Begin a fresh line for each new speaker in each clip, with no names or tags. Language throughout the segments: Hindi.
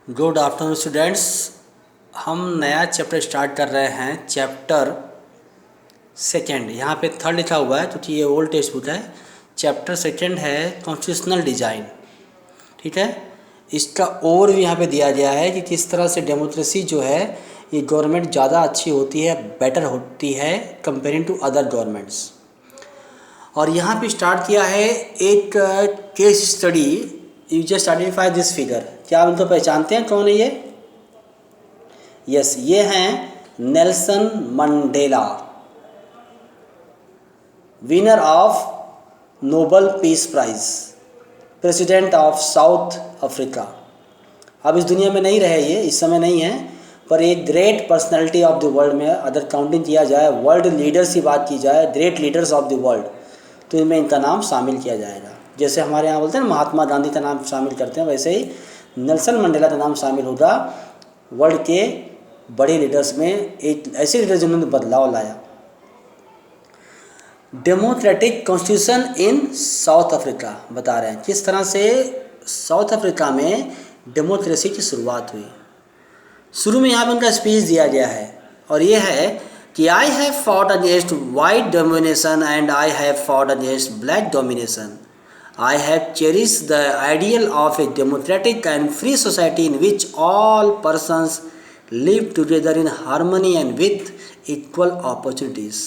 Good afternoon students. हम नया चैप्टर स्टार्ट कर रहे हैं, चैप्टर सेकेंड। यहाँ पे थर्ड लिखा हुआ है क्योंकि ये ओल्ड टेक्स्ट बुक है। चैप्टर सेकेंड है कॉन्स्टिट्यूशनल डिज़ाइन। ठीक है, इसका ओवरव्यू यहाँ पे दिया गया है कि किस तरह से डेमोक्रेसी जो है ये गवर्नमेंट ज़्यादा अच्छी होती है, बेटर होती है कंपेयरिंग टू अदर गवर्नमेंट्स। और यहाँ पे स्टार्ट किया है एक case study. You just identify this figure. क्या आप इनको पहचानते हैं? कौन है ये? यस, ये हैं Nelson Mandela, winner of Nobel peace prize, president of South Africa. अब इस दुनिया में नहीं रहे, ये इस समय नहीं है, पर एक great personality of the world में अगर काउंटिंग किया जाए, वर्ल्ड लीडर्स की बात की जाए, great leaders of the world, तो इनमें इनका नाम शामिल किया जाएगा। जैसे हमारे यहाँ बोलते हैं महात्मा गांधी का नाम शामिल करते हैं, वैसे ही नेल्सन मंडेला का नाम शामिल होगा वर्ल्ड के बड़े लीडर्स में, एक ऐसे लीडर जिन्होंने बदलाव लाया। Democratic constitution in south Africa बता रहे हैं किस तरह से साउथ अफ्रीका में डेमोक्रेसी की शुरुआत हुई। शुरू में यहाँ पर उनका स्पीच दिया गया है और ये है कि I have fought against white domination and I have fought against black domination. I have cherished the ideal of a democratic and free society in which all persons live together in harmony and with equal opportunities.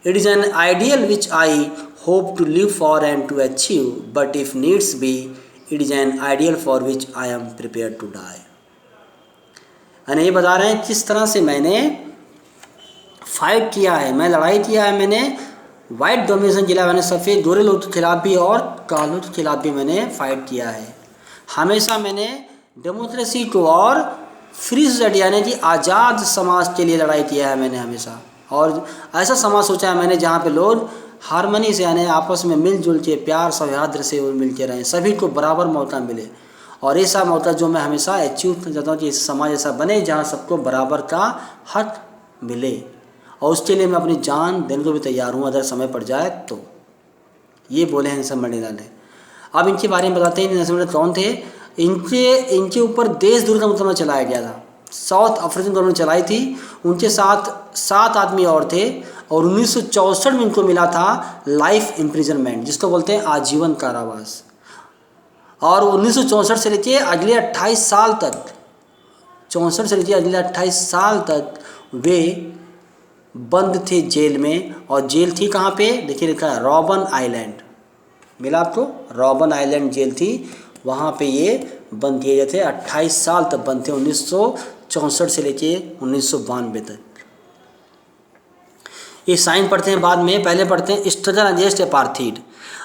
It is an ideal which I hope to live for and to achieve, but if needs be, it is an ideal for which I am prepared to die. यानी ये बता रहे हैं किस तरह से मैंने फाइट किया है, मैं लड़ाई किया है मैंने वाइट डोमिनेशन के खिलाफ, मैंने सफ़ेद गोरे लोगों के खिलाफ भी और कालों के खिलाफ भी मैंने फाइट किया है। हमेशा मैंने डेमोक्रेसी को और फ्री सोसाइटी यानी कि आज़ाद समाज के लिए लड़ाई किया है मैंने हमेशा, और ऐसा समाज सोचा है मैंने जहाँ पे लोग हारमनी से यानी आपस में मिलजुल के प्यार सौहार्द से मिल के रहें, सभी को बराबर मौका मिले। और ऐसा मौका जो मैं हमेशा अचीव करना चाहता हूँ कि समाज ऐसा बने जहाँ सबको बराबर का हक मिले, और उसके लिए मैं अपनी जान देने को भी तैयार हूँ अगर समय पड़ जाए तो। ये बोले हैं नेल्सन मंडेला ने। अब इनके बारे में बताते हैं नेल्सन मंडेला कौन थे। इनके ऊपर देशद्रोह का मुकदमा चलाया गया था, साउथ अफ्रीकन गवर्नमेंट चलाई थी। उनके साथ 7 आदमी और थे और 1964 में इनको मिला था लाइफ इम्प्रिजनमेंट, जिसको बोलते हैं आजीवन कारावास। और 1964 से लेके अगले 28 साल तक, 64 से लेके अगले 28 साल तक वे बंद थे जेल में। और जेल थी कहाँ पे? देखिए लिखा है रॉबन आइलैंड, मिला आपको? रॉबन आइलैंड जेल थी, वहाँ पे ये बंद किए गए थे। 28 साल तक बंद थे, 1964 से लेके 1992 तक। ये साइन पढ़ते हैं बाद में, पहले पढ़ते हैं स्ट्रगल अगेंस्ट एपार्थीड।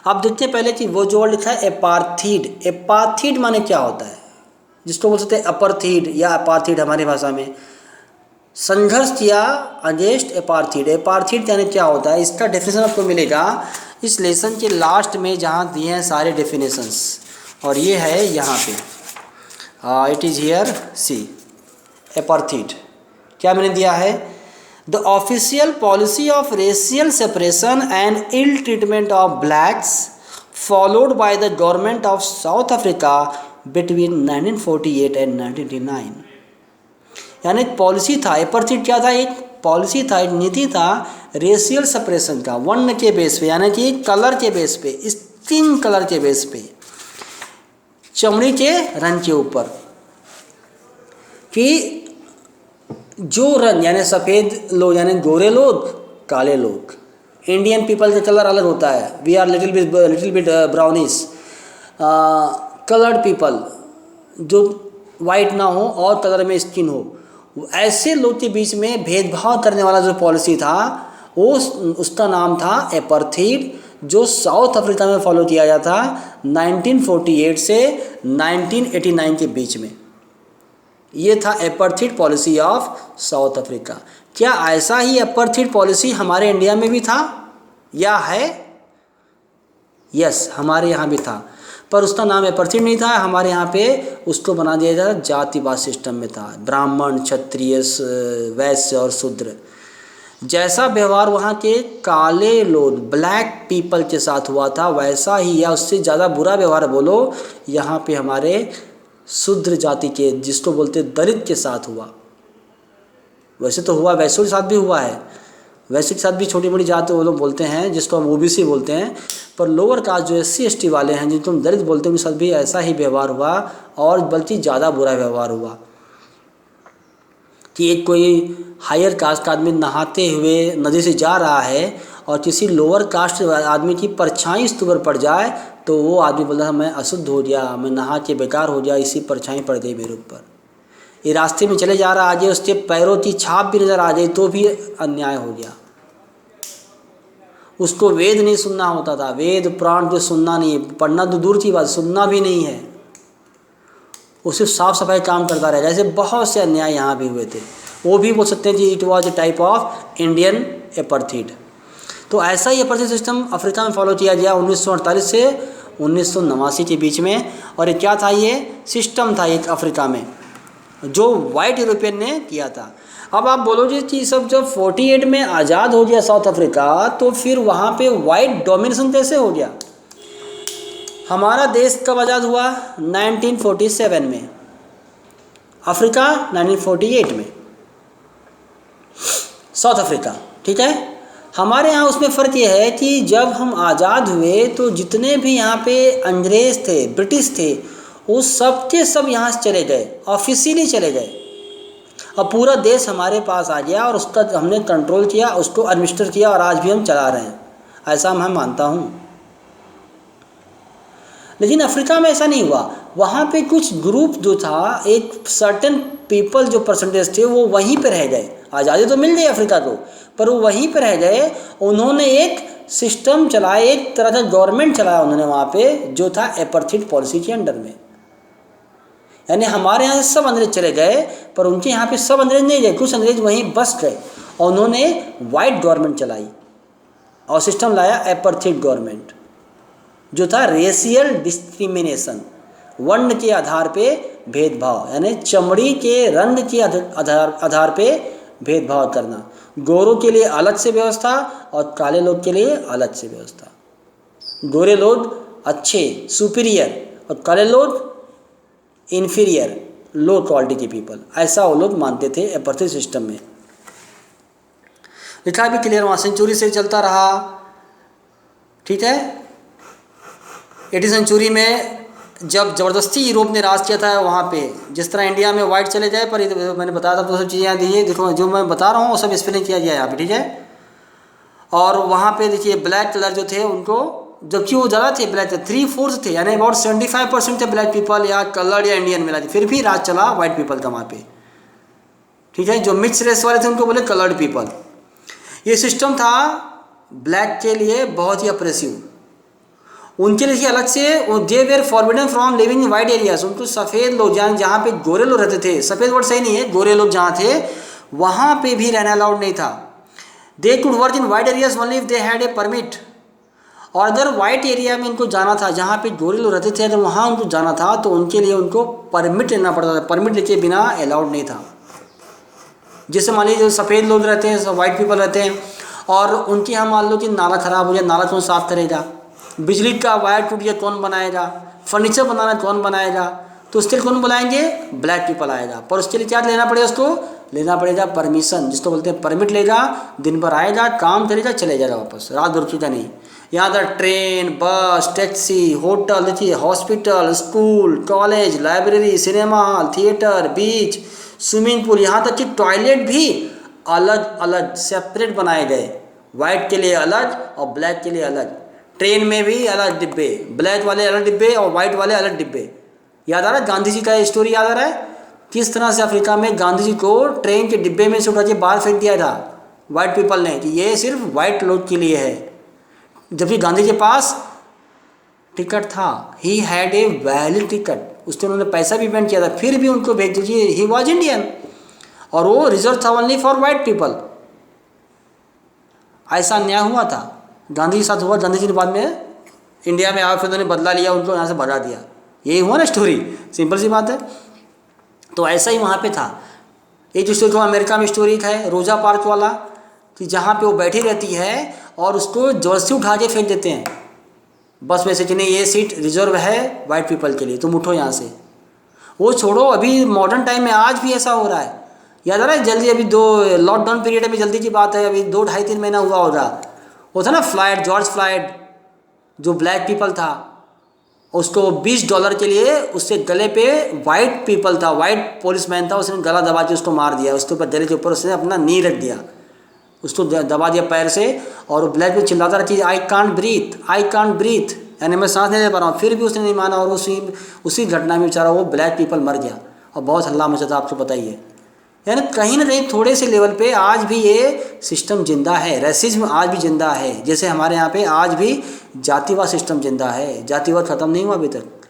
अब देखते हैं पहले कि वो जो वर्ड लिखा है एपार्थीड। एपार्थीड माने क्या होता है? जिसको बोल सकते हैं अपार्थीड या अपार्थीड हमारी भाषा में। संघर्ष किया अगेंस्ट एपार्थीड। एपार्थीड यानी क्या होता है, इसका डेफिनेशन आपको मिलेगा इस लेसन के लास्ट में जहाँ दिए हैं सारे डेफिनेशंस, और ये है यहाँ पे। It is here, see apartheid क्या मैंने दिया है? The official policy of racial separation and ill treatment of blacks followed by the government of South Africa between 1948 and 1989। यानी एक पॉलिसी था, एपार्थीड क्या था? एक पॉलिसी था, एक नीति था रेशियल सेपरेशन का, वर्ण के बेस पे यानी कि कलर के बेस पे, स्किन कलर के बेस पे, चमड़ी के रंग के ऊपर, कि जो रंग यानी सफ़ेद लोग यानी गोरे लोग, काले लोग, इंडियन पीपल का कलर अलग होता है, we are little bit brownish, coloured people जो वाइट ना हो और कलर में स्किन हो, ऐसे लोग के बीच में भेदभाव करने वाला जो पॉलिसी था वो उसका नाम था एपार्थीड, जो साउथ अफ्रीका में फॉलो किया गया था 1948 से 1989 के बीच में। ये था एपार्थीड पॉलिसी ऑफ साउथ अफ्रीका। क्या ऐसा ही एपार्थीड पॉलिसी हमारे इंडिया में भी था या है? यस, हमारे यहाँ भी था, पर उसका नाम एपार्थीड नहीं था। हमारे यहाँ पे उसको बना दिया गया जातिवाद सिस्टम में था, ब्राह्मण, क्षत्रिय, वैश्य और शूद्र। जैसा व्यवहार वहाँ के काले लोग ब्लैक पीपल के साथ हुआ था, वैसा ही या उससे ज़्यादा बुरा व्यवहार बोलो यहाँ पे हमारे शूद्र जाति के, जिसको बोलते दलित के साथ हुआ। वैसे तो हुआ, वैश्यों के साथ भी हुआ है, वैश्यों के साथ भी छोटी बड़ी जात वो लोग बोलते हैं, जिसको हम ओबीसी बोलते हैं, पर लोअर कास्ट जो SC ST वाले हैं, जिनको हम दलित बोलते हैं, उनके साथ भी ऐसा ही व्यवहार हुआ, और बल्कि ज़्यादा बुरा व्यवहार हुआ कि एक कोई हायर कास्ट का आदमी नहाते हुए नदी से जा रहा है और किसी लोअर कास्ट आदमी की परछाई इस पर पड़ जाए तो वो आदमी बोलता है मैं अशुद्ध हो गया, मैं नहा के बेकार हो गया, इसी परछाई पड़ गई मेरे ऊपर। ये रास्ते में चले जा रहा आ जाए, उसके पैरों की छाप भी नज़र आ जाए तो भी अन्याय हो गया। उसको वेद नहीं सुनना होता था, वेद पुराण जो सुनना नहीं, पढ़ना तो दूर की बात, सुनना भी नहीं है। वो सिर्फ साफ सफाई काम करता रहा। जैसे बहुत से अन्याय यहाँ भी हुए थे, वो भी बोल सकते हैं कि it was a type of Indian apartheid. तो ऐसा ही एपार्थाइड सिस्टम अफ्रीका में फॉलो किया गया 1948 से 1989 के बीच में। और ये क्या था, ये सिस्टम था एक अफ्रीका में जो वाइट यूरोपियन ने किया था। अब आप बोलोगे कि सब जब 48 में आज़ाद हो गया साउथ अफ्रीका, तो फिर वहाँ पे वाइट डोमिनेशन कैसे हो गया? हमारा देश कब आज़ाद हुआ? 1947 में, अफ्रीका 1948 में, साउथ अफ्रीका, ठीक है। हमारे यहाँ उसमें फ़र्क ये है कि जब हम आज़ाद हुए तो जितने भी यहाँ पे अंग्रेज़ थे, ब्रिटिश थे, वो सब के सब यहाँ से चले गए, ऑफिशियली चले गए, और पूरा देश हमारे पास आ गया और उसका हमने कंट्रोल किया, उसको एडमिनिस्टर किया, और आज भी हम चला रहे हैं, ऐसा मैं मानता हूँ। लेकिन अफ्रीका में ऐसा नहीं हुआ। वहाँ पे कुछ ग्रुप जो था, एक सर्टेन पीपल जो परसेंटेज थे, वो वहीं पर रह गए। आज़ादी तो मिल गई अफ्रीका को, पर वो वहीं पर रह गए। उन्होंने एक सिस्टम चलाया, एक तरह का गवर्नमेंट चलाया उन्होंने वहाँ पे, जो था एपार्थाइड पॉलिसी के अंडर में। यानी हमारे यहाँ से सब अंग्रेज चले गए, पर उनके यहाँ पे सब अंग्रेज नहीं गए, कुछ अंग्रेज वहीं बस गए, और उन्होंने वाइट गवर्नमेंट चलाई और सिस्टम लाया एपार्थाइड गवर्नमेंट, जो था रेशियल डिस्क्रिमिनेशन, वर्ण के आधार पे भेदभाव, यानी चमड़ी के रंग के आधार पे भेदभाव करना। गोरों के लिए अलग से व्यवस्था और काले लोग के लिए अलग से व्यवस्था। गोरे लोग अच्छे, सुपीरियर, और काले लोग इन्फीरियर, लो क्वालिटी के पीपल, ऐसा वो लोग मानते थे एपार्थाइड सिस्टम में। लिखा भी क्लियर वहाँ, सेंचुरी से चलता रहा, ठीक है। 18वीं सेंचुरी में जब ज़बरदस्ती यूरोप ने राज किया था वहाँ पे, जिस तरह इंडिया में वाइट चले गए, पर मैंने बताया था तो सब चीज़ें यहाँ दी है, देखो जो मैं बता रहा हूँ वो सब एक्सप्लेन किया गया है यहाँ पे, ठीक है। और वहाँ पे देखिए ब्लैक कलर जो थे उनको, जबकि वो ज़्यादा थे, ब्लैक थे 3/4 थे, यानी अबाउट 75% थे ब्लैक पीपल या कलर्ड या इंडियन मिला, फिर भी राज चला वाइट पीपल का वहाँ पे, ठीक है। जो मिक्स रेस वाले थे उनको बोले कलर्ड पीपल। ये सिस्टम था ब्लैक के लिए बहुत ही अप्रेसिव, उनके लिए अलग से, they were forbidden from living in white areas. उनको सफ़ेद लोग जहाँ पे गोरे लोग रहते थे, सफ़ेद वर्ड सही नहीं है, गोरे लोग जहाँ थे वहाँ पे भी रहना अलाउड नहीं था। They could work in white areas only if they had a permit. और अगर वाइट एरिया में उनको जाना था, जहाँ पे गोरे लोग रहते थे, अगर वहाँ उनको जाना था तो उनके लिए उनको परमिट लेना पड़ता था, परमिट लेके बिना अलाउड नहीं था। जैसे मान लीजिए जो सफ़ेद लोग रहते हैं, वाइट पीपल रहते हैं, और उनके यहाँ मान लो कि नाला ख़राब हो जाए, नाला कौन साफ़ करेगा? बिजली का वायर टूट गया कौन बनाएगा? फर्नीचर बनाना कौन बनाएगा? तो उसके लिए कौन बुलाएंगे? ब्लैक पीपल आएगा। पर उसके लिए क्या लेना पड़ेगा? उसको लेना पड़ेगा परमिशन, जिसको बोलते हैं परमिट। लेगा, दिन भर आएगा, काम करेगा, चले जाएगा वापस, रात भर रुकेगा नहीं। यहाँ पर ट्रेन, बस, टैक्सी, होटल, देखिए hospital, school, college, library, cinema hall, theatre, beach, swimming pool, यहाँ तक कि टॉयलेट भी अलग अलग सेपरेट बनाए गए, वाइट के लिए अलग और ब्लैक के लिए अलग। ट्रेन में भी अलग डिब्बे, ब्लैक वाले अलग डिब्बे और वाइट वाले अलग डिब्बे। याद आ रहा है गांधी जी का स्टोरी? याद आ रहा है किस तरह से अफ्रीका में गांधी जी को ट्रेन के डिब्बे में से उठा के बाहर फेंक दिया था वाइट पीपल ने, कि ये सिर्फ वाइट लोग के लिए है, जबकि गांधी के पास टिकट था, he had a valid ticket, उसने उन्होंने पैसा भी पेमेंट किया था, फिर भी उनको भेज दीजिए, ही वॉज इंडियन, और वो रिजर्व था ओनली फॉर वाइट पीपल। ऐसा अन्याय हुआ था, गांधी के साथ हुआ। गांधी जी ने बाद में इंडिया में आया, फिर उन्होंने बदला लिया, उनको यहाँ से भगा दिया। यही हुआ ना स्टोरी, सिंपल सी बात है। तो ऐसा ही वहाँ पे था। एक स्टोरी को अमेरिका में स्टोरी है रोजा पार्क वाला, कि जहाँ पे वो बैठी रहती है और उसको जबरदस्ती उठा के फेंक देते हैं बस में से, कि नहीं ये सीट रिजर्व है वाइट पीपल के लिए, तुम उठो यहाँ से। वो छोड़ो, अभी मॉडर्न टाइम में आज भी ऐसा हो रहा है। याद आ रहा है जल्दी, अभी दो लॉकडाउन पीरियड में जल्दी की बात है, अभी 2 ढाई 3 महीना हुआ होगा, वो था ना फ्लाइड, जॉर्ज फ्लाइड, जो ब्लैक पीपल था, उसको $20 के लिए उससे गले पे, वाइट पीपल था, वाइट पुलिसमैन था, उसने गला दबा के उसको मार दिया, उसके ऊपर गले के ऊपर उसने अपना नी रख दिया, उसको दबा दिया पैर से, और वो ब्लैक में चिल्लाता रहा कि I can't breathe, I can't breathe, यानी मैं सांस नहीं ले पा रहा हूँ। फिर भी उसने नहीं माना, और उसी घटना में बेचारा वो ब्लैक पीपल मर गया, और बहुत हल्ला मचा था, आपको पता ही है। यानी कहीं ना कहीं थोड़े से लेवल पे आज भी ये सिस्टम जिंदा है, रेसिज्म आज भी जिंदा है। जैसे हमारे यहाँ पे आज भी जातिवाद सिस्टम जिंदा है, जातिवाद खत्म नहीं हुआ अभी तक।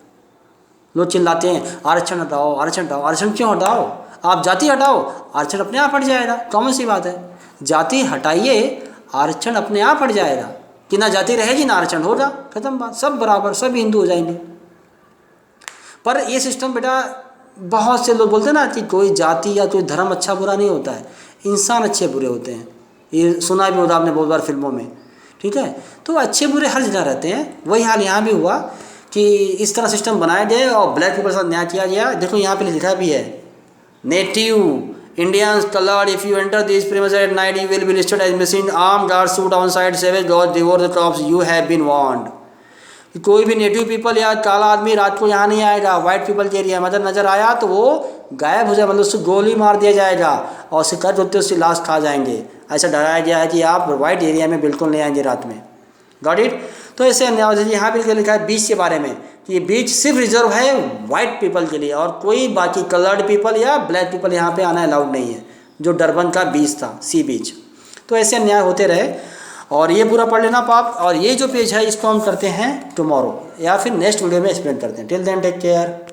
लोग चिल्लाते हैं आरक्षण हटाओ, आरक्षण हटाओ, आरक्षण क्यों हटाओ? आप जाति हटाओ, आरक्षण अपने आप हट जाएगा, कॉमन सी बात है। जाति हटाइए, आरक्षण अपने आप हट जाएगा, कि ना जाति रहेगी ना आरक्षण होगा, खत्म बात, सब बराबर, सब हिंदू हो जाएंगे। पर ये सिस्टम बेटा, बहुत से लोग बोलते हैं ना कि कोई जाति या कोई धर्म अच्छा बुरा नहीं होता है, इंसान अच्छे बुरे होते हैं। ये सुना भी होगा आपने बहुत बार फिल्मों में, ठीक है। तो अच्छे बुरे हर जगह रहते हैं। वही हाल यहाँ भी हुआ कि इस तरह सिस्टम बनाया गया और ब्लैक पीपल के साथ न्याय किया गया। देखो यहाँ पे लिखा भी है, native Indians colored, if you enter these premises at night, you will be listed as missing. Armed guards shoot on sight, savage dogs devour the crops. You have been warned. कोई भी नेटिव पीपल या काला आदमी रात को यहाँ नहीं आएगा, वाइट पीपल के एरिया में अगर नजर आया तो वो गायब हो जाए, मतलब उसको गोली मार दिया जाएगा, और शिकार होते उसकी लाश खा जाएंगे। ऐसा डराया गया है कि आप वाइट एरिया में बिल्कुल नहीं आएंगे रात में। Got it. तो ऐसे यहाँ पे लिखा है बीच के बारे में कि ये बीच सिर्फ रिजर्व है वाइट पीपल के लिए, और कोई बाकी कलर्ड पीपल या ब्लैक पीपल यहाँ पे आना अलाउड नहीं है, जो डरबन का बीच था, सी बीच। तो ऐसे अन्याय होते रहे, और ये पूरा पढ़ लेना आप। और ये जो पेज है इसको हम करते हैं टुमारो, या फिर नेक्स्ट वीडियो में एक्सप्लेन करते हैं। Till then take care.